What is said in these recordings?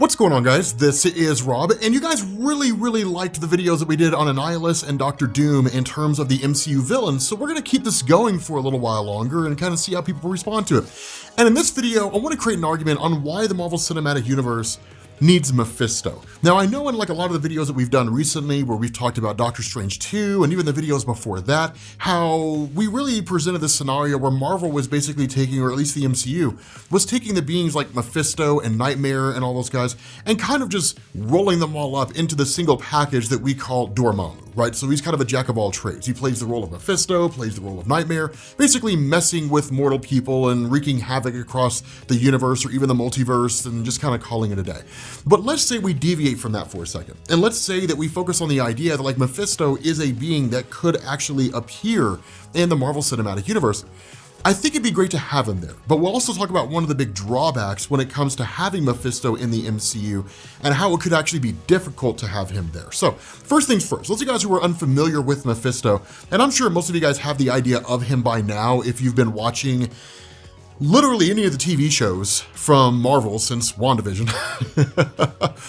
What's going on, guys? This is Rob, and you guys really liked the videos that we did on Annihilus and Doctor Doom in terms of the MCU villains, so we're gonna keep this going for a little while longer and kind of see how people respond to it. And in this video, I want to create an argument on why the Marvel Cinematic Universe needs Mephisto. Now, I know in like a lot of the videos that we've done recently where we've talked about Doctor Strange 2 and even the videos before that, how we really presented this scenario where Marvel was basically taking, or at least the MCU, was taking the beings like Mephisto and Nightmare and all those guys and kind of just rolling them all up into the single package that we call Dormammu, right? So he's kind of a jack of all trades. He plays the role of Mephisto, plays the role of Nightmare, basically messing with mortal people and wreaking havoc across the universe or even the multiverse and just kind of calling it a day. But let's say we deviate from that for a second. And let's say that we focus on the idea that like Mephisto is a being that could actually appear in the Marvel Cinematic Universe. I think it'd be great to have him there, but we'll also talk about one of the big drawbacks when it comes to having Mephisto in the MCU and how it could actually be difficult to have him there. So first things first, those of you guys who are unfamiliar with Mephisto, and I'm sure most of you guys have the idea of him by now if you've been watching literally any of the TV shows from Marvel since WandaVision.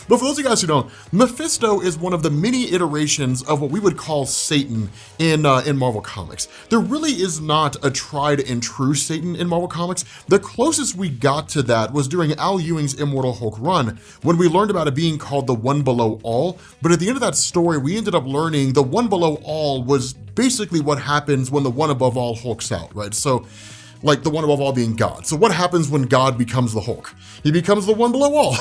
But for those of you guys who don't, Mephisto is one of the many iterations of what we would call Satan in Marvel Comics. There really is not a tried and true Satan in Marvel Comics. The closest we got to that was during Al Ewing's Immortal Hulk run, when we learned about a being called the One Below All. But at the end of that story, we ended up learning the One Below All was basically what happens when the One Above All hulks out, right? So like the one above all being God. So what happens when God becomes the Hulk? He becomes the one below all.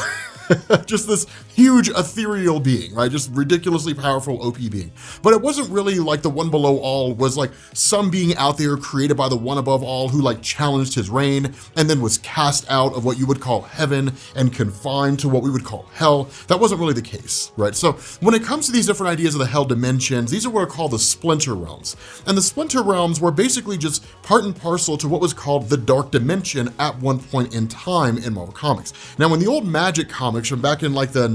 Just this huge ethereal being, right? Just ridiculously powerful OP being. But it wasn't really like the one below all was like some being out there created by the one above all who like challenged his reign and then was cast out of what you would call heaven and confined to what we would call hell. That wasn't really the case, right? So when it comes to these different ideas of the hell dimensions, these are what are called the splinter realms. And the splinter realms were basically just part and parcel to what was called the dark dimension at one point in time in Marvel Comics. Now, in the old Magic comics from back in like the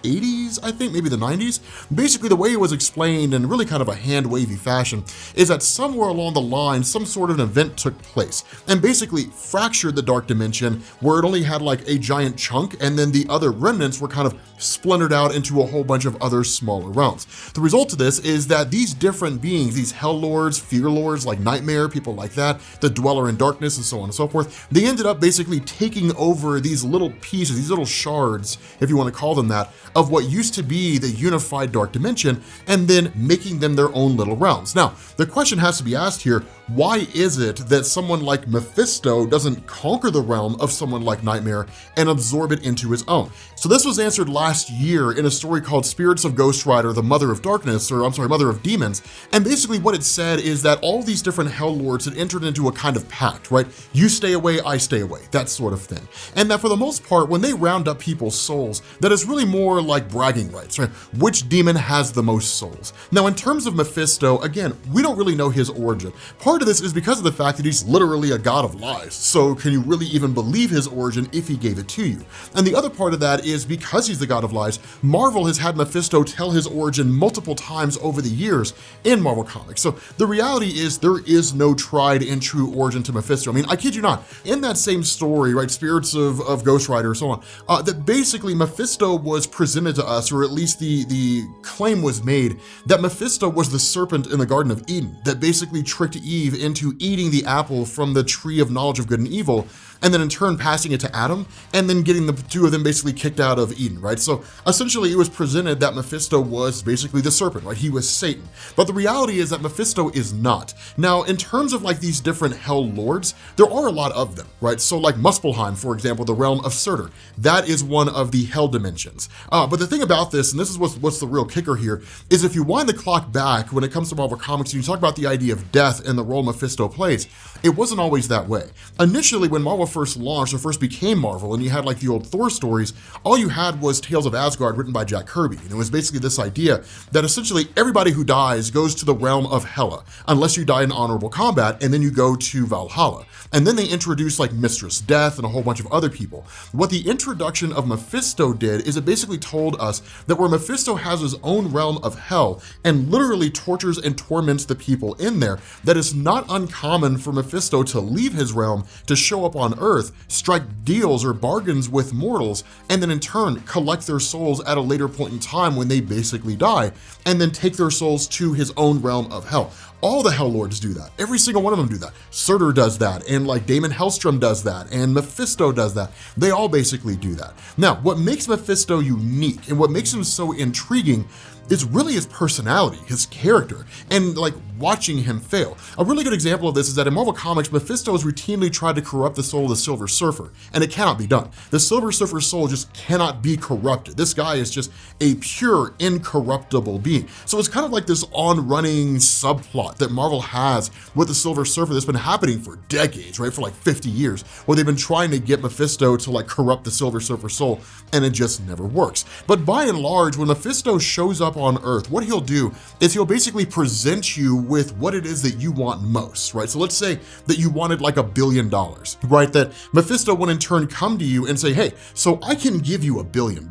80s, I think, maybe the 90s, basically the way it was explained in really kind of a hand-wavy fashion is that somewhere along the line, some sort of an event took place and basically fractured the dark dimension where it only had like a giant chunk and then the other remnants were kind of splintered out into a whole bunch of other smaller realms. The result of this is that these different beings, these hell lords, fear lords like Nightmare, people like that, the Dweller in Darkness and so on and so forth, they ended up basically taking over these little pieces, these little shards, if you want to call them that, of what used to be the unified dark dimension and then making them their own little realms. Now, the question has to be asked here, why is it that someone like Mephisto doesn't conquer the realm of someone like Nightmare and absorb it into his own? So this was answered last year in a story called Spirits of Ghost Rider, the Mother of Darkness, or I'm sorry, Mother of Demons. And basically what it said is that all these different hell lords had entered into a kind of pact, right? You stay away, I stay away, that sort of thing. And that for the most part, when they round up people's souls, that is really more like bragging rights, right? Which demon has the most souls? Now, in terms of Mephisto, again, we don't really know his origin. Part of this is because of the fact that he's literally a god of lies. So can you really even believe his origin if he gave it to you? And the other part of that is because he's the god of lies, Marvel has had Mephisto tell his origin multiple times over the years in Marvel Comics. So the reality is there is no tried and true origin to Mephisto. I mean, I kid you not, in that same story, right, Spirits of Ghost Rider and so on, that basically Mephisto was presented to us, or at least the claim was made that Mephisto was the serpent in the Garden of Eden that basically tricked Eve into eating the apple from the tree of knowledge of good and evil, and then in turn passing it to Adam, and then getting the two of them basically kicked out of Eden, right? So essentially it was presented that Mephisto was basically the serpent, right? He was Satan. But the reality is that Mephisto is not. Now, in terms of like these different hell lords, there are a lot of them, right? So like Muspelheim, for example, the realm of Surtur, that is one of the hell dimensions. But the thing about this, and this is what's the real kicker here, is if you wind the clock back when it comes to Marvel Comics and you talk about the idea of death and the role Mephisto plays, it wasn't always that way. Initially, when Marvel first launched or first became Marvel and you had like the old Thor stories, all you had was Tales of Asgard written by Jack Kirby. And it was basically this idea that essentially everybody who dies goes to the realm of Hela, unless you die in honorable combat, and then you go to Valhalla. And then they introduced like Mistress Death and a whole bunch of other people. What the introduction of Mephisto did is it basically told us that where Mephisto has his own realm of hell and literally tortures and torments the people in there, that it's not uncommon for Mephisto to leave his realm to show up on on Earth strike deals or bargains with mortals, and then in turn collect their souls at a later point in time when they basically die, and then take their souls to his own realm of hell. All the Hell Lords do that. Every single one of them do that. Surtur does that, and like Damon Hellstrom does that, and Mephisto does that. They all basically do that. Now, what makes Mephisto unique and what makes him so intriguing is really his personality, his character, and like watching him fail. A really good example of this is that in Marvel Comics, Mephisto has routinely tried to corrupt the soul of the Silver Surfer, and it cannot be done. The Silver Surfer's soul just cannot be corrupted. This guy is just a pure, incorruptible being. So it's kind of like this on-running subplot that Marvel has with the Silver Surfer that's been happening for decades, right? For like 50 years, where they've been trying to get Mephisto to like corrupt the Silver Surfer soul, and it just never works. But by and large, when Mephisto shows up on Earth, what he'll do is he'll basically present you with what it is that you want most, right? So let's say that you wanted like $1 billion, right? That Mephisto would in turn come to you and say, hey, so I can give you $1 billion,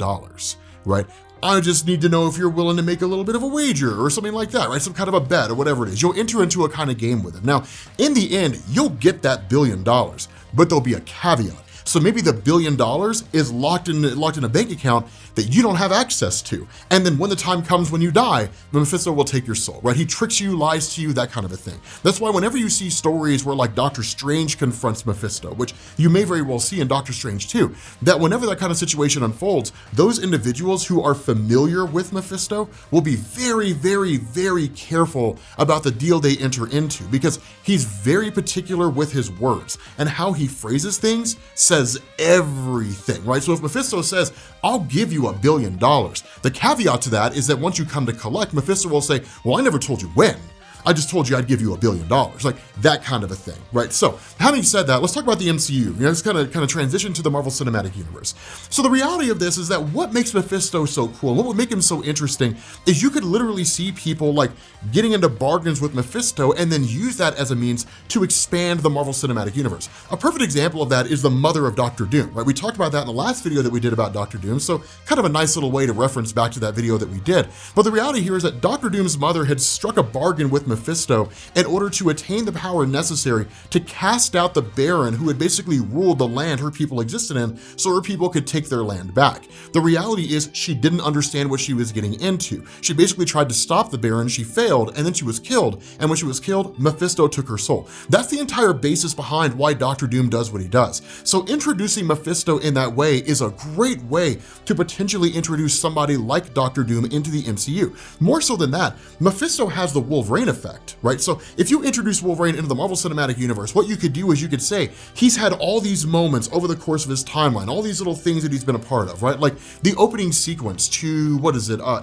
right? I just need to know if you're willing to make a little bit of a wager or something like that, right? Some kind of a bet or whatever it is. You'll enter into a kind of game with him. Now, in the end, you'll get that $1 billion, but there'll be a caveat. So maybe the $1 billion is locked in a bank account that you don't have access to. And then when the time comes when you die, Mephisto will take your soul, right? He tricks you, lies to you, that kind of a thing. That's why whenever you see stories where like Doctor Strange confronts Mephisto, which you may very well see in Doctor Strange 2, that whenever that kind of situation unfolds, those individuals who are familiar with Mephisto will be very, very, very careful about the deal they enter into, because he's very particular with his words, and how he phrases things says everything, right? So if Mephisto says, I'll give you $1 billion, the caveat to that is that once you come to collect, Mephisto will say, well, I never told you when. I just told you I'd give you $1 billion, like that kind of a thing, right? So having said that, let's talk about the MCU. Let's kind of transition to the Marvel Cinematic Universe. So the reality of this is that what makes Mephisto so cool, and what would make him so interesting, is you could literally see people like getting into bargains with Mephisto and then use that as a means to expand the Marvel Cinematic Universe. A perfect example of that is the mother of Doctor Doom, right? We talked about that in the last video that we did about Doctor Doom, so kind of a nice little way to reference back to that video that we did. But the reality here is that Doctor Doom's mother had struck a bargain with Mephisto in order to attain the power necessary to cast out the Baron who had basically ruled the land her people existed in, so her people could take their land back. The reality is she didn't understand what she was getting into. She basically tried to stop the Baron, she failed, and then she was killed, and when she was killed, Mephisto took her soul. That's the entire basis behind why Doctor Doom does what he does. So introducing Mephisto in that way is a great way to potentially introduce somebody like Doctor Doom into the MCU. More so than that, Mephisto has the Wolverine effect, right? So if you introduce Wolverine into the Marvel Cinematic Universe, what you could do is you could say, he's had all these moments over the course of his timeline, all these little things that he's been a part of, right? Like the opening sequence to,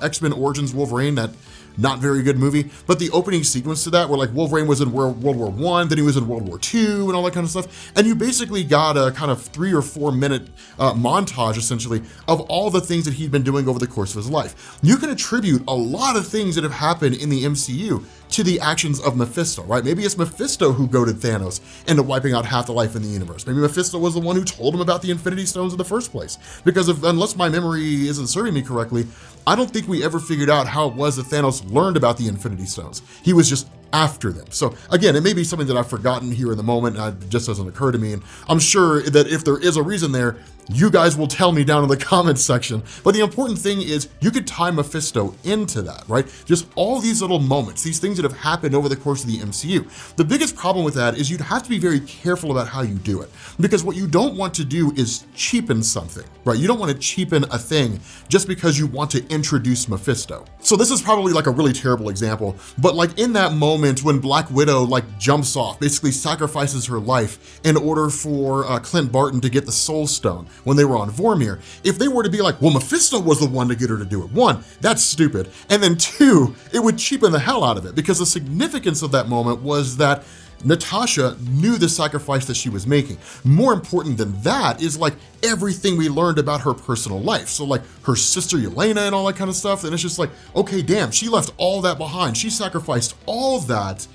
X-Men Origins Wolverine, that not very good movie, but the opening sequence to that where like Wolverine was in World War I, then he was in World War II and all that kind of stuff. And you basically got a kind of 3 or 4 minute montage essentially of all the things that he'd been doing over the course of his life. You can attribute a lot of things that have happened in the MCU to the actions of Mephisto, right? Maybe it's Mephisto who goaded Thanos into wiping out half the life in the universe. Maybe Mephisto was the one who told him about the Infinity Stones in the first place. Because unless my memory isn't serving me correctly, I don't think we ever figured out how it was that Thanos learned about the Infinity Stones. He was just after them. So again, it may be something that I've forgotten here in the moment, and it just doesn't occur to me. And I'm sure that if there is a reason there, you guys will tell me down in the comments section. But the important thing is you could tie Mephisto into that, right? Just all these little moments, these things that have happened over the course of the MCU. The biggest problem with that is you'd have to be very careful about how you do it, because what you don't want to do is cheapen something, right? You don't want to cheapen a thing just because you want to introduce Mephisto. So this is probably like a really terrible example, but like in that moment when Black Widow like jumps off, basically sacrifices her life in order for Clint Barton to get the Soul Stone when they were on Vormir, if they were to be like, well, Mephisto was the one to get her to do it, 1, that's stupid, and then 2, it would cheapen the hell out of it, because the significance of that moment was that Natasha knew the sacrifice that she was making. More important than that is like everything we learned about her personal life. So like her sister Yelena and all that kind of stuff. And it's just like, okay, damn, she left all that behind. She sacrificed all that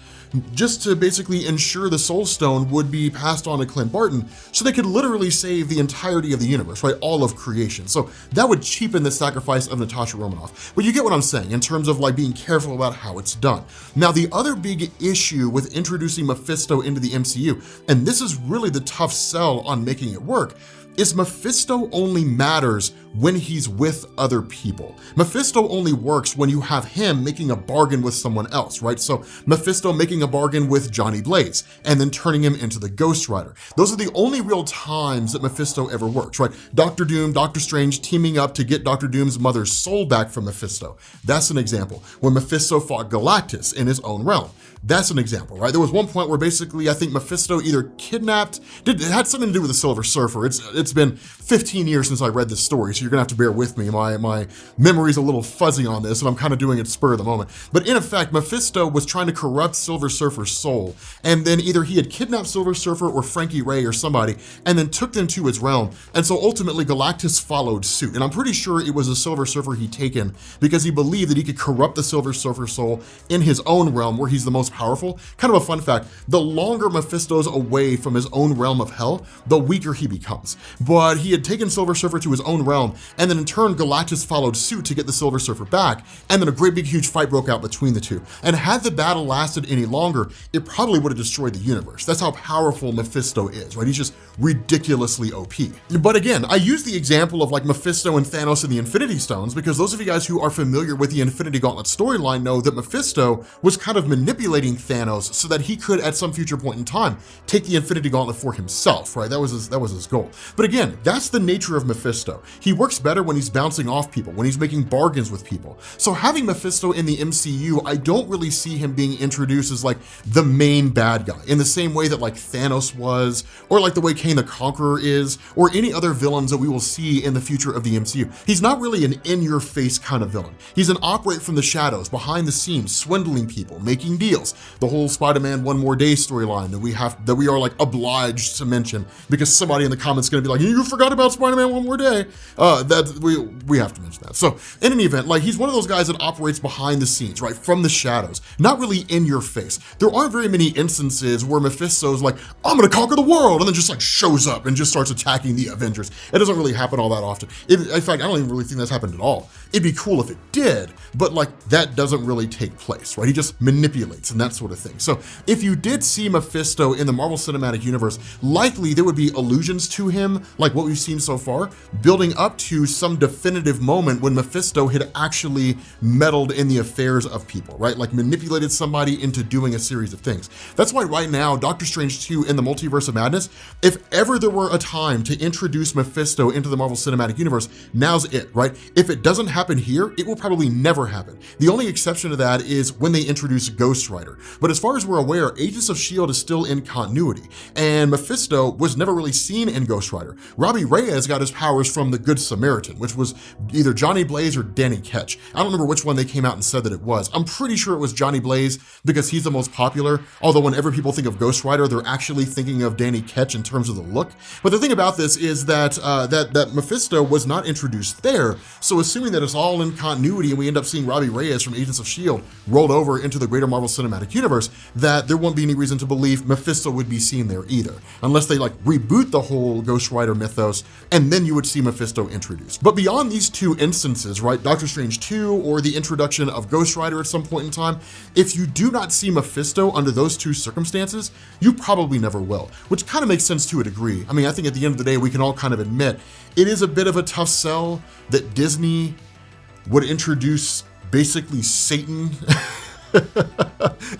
just to basically ensure the Soul Stone would be passed on to Clint Barton so they could literally save the entirety of the universe, right? All of creation. So that would cheapen the sacrifice of Natasha Romanoff. But you get what I'm saying in terms of like being careful about how it's done. Now, the other big issue with introducing Mephisto into the MCU, and this is really the tough sell on making it work, is Mephisto only matters when he's with other people. Mephisto only works when you have him making a bargain with someone else, right? So Mephisto making a bargain with Johnny Blaze and then turning him into the Ghost Rider. Those are the only real times that Mephisto ever works, right? Doctor Doom, Doctor Strange teaming up to get Doctor Doom's mother's soul back from Mephisto. That's an example. When Mephisto fought Galactus in his own realm. That's an example, right? There was one point where basically I think Mephisto either kidnapped, it had something to do with the Silver Surfer. It's been 15 years since I read this story, so you're gonna have to bear with me. My memory's a little fuzzy on this, and I'm kind of doing it spur of the moment. But in effect, Mephisto was trying to corrupt Silver Surfer's soul, and then either he had kidnapped Silver Surfer or Frankie Ray or somebody, and then took them to his realm. And so ultimately Galactus followed suit. And I'm pretty sure it was a Silver Surfer he'd taken because he believed that he could corrupt the Silver Surfer soul in his own realm where he's the most powerful. Kind of a fun fact, the longer Mephisto's away from his own realm of hell, the weaker he becomes. But he had taken Silver Surfer to his own realm, and then in turn Galactus followed suit to get the Silver Surfer back, and then a great big huge fight broke out between the two. And had the battle lasted any longer, it probably would have destroyed the universe. That's how powerful Mephisto is, right? He's just ridiculously OP. But again, I use the example of like Mephisto and Thanos and the Infinity Stones because those of you guys who are familiar with the Infinity Gauntlet storyline know that Mephisto was kind of manipulating Thanos so that he could at some future point in time take the Infinity Gauntlet for himself, right? That was his goal. But again, that's the nature of Mephisto. He works better when he's bouncing off people, when he's making bargains with people. So having Mephisto in the MCU, I don't really see him being introduced as like the main bad guy in the same way that like Thanos was, or like the way Kane the Conqueror is, or any other villains that we will see in the future of the MCU. He's not really an in-your-face kind of villain. He's an operate from the shadows, behind the scenes, swindling people, making deals. The whole Spider-Man One More Day storyline that we are like obliged to mention because somebody in the comments is gonna be like, you forgot about Spider-Man One More Day. That we have to mention that. So in any event, like he's one of those guys that operates behind the scenes, right? From the shadows, not really in your face. There aren't very many instances where Mephisto's like, I'm gonna conquer the world, and then just like shows up and just starts attacking the Avengers. It doesn't really happen all that often. In fact, I don't even really think that's happened at all. It'd be cool if it did, but like that doesn't really take place, right? He just manipulates and that sort of thing. So if you did see Mephisto in the Marvel Cinematic Universe, likely there would be allusions to him, like what we've seen so far, building up to some definitive moment when Mephisto had actually meddled in the affairs of people, right? Like manipulated somebody into doing a series of things. That's why right now, Doctor Strange 2 in the Multiverse of Madness, if ever there were a time to introduce Mephisto into the Marvel Cinematic Universe, now's it, right? If it doesn't happen here, it will probably never happen. The only exception to that is when they introduce Ghost Rider. But as far as we're aware, Agents of S.H.I.E.L.D. is still in continuity, and Mephisto was never really seen in Ghost Rider. Robbie Reyes got his powers from the Good Samaritan, which was either Johnny Blaze or Danny Ketch. I don't remember which one they came out and said that it was. I'm pretty sure it was Johnny Blaze because he's the most popular, although whenever people think of Ghost Rider, they're actually thinking of Danny Ketch in terms of the look. But the thing about this is that that Mephisto was not introduced there, so assuming that it's all in continuity and we end up seeing Robbie Reyes from Agents of S.H.I.E.L.D. rolled over into the greater Marvel Cinematic Universe, that there won't be any reason to believe Mephisto would be seen there either, unless they like reboot the whole Ghost Rider mythos, and then you would see Mephisto introduced. But beyond these two instances, right, Doctor Strange 2 or the introduction of Ghost Rider at some point in time, if you do not see Mephisto under those two circumstances, you probably never will, which kind of makes sense to a degree. I mean, I think at the end of the day, we can all kind of admit it is a bit of a tough sell that Disney would introduce basically Satan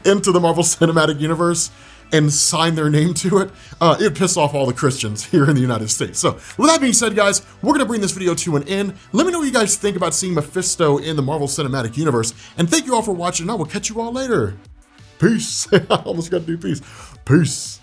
into the Marvel Cinematic Universe and sign their name to it. It would piss off all the Christians here in the United States. So with that being said, guys, we're gonna bring this video to an end. Let me know what you guys think about seeing Mephisto in the Marvel Cinematic Universe. And thank you all for watching, and I will catch you all later. Peace. I almost got to do peace. Peace.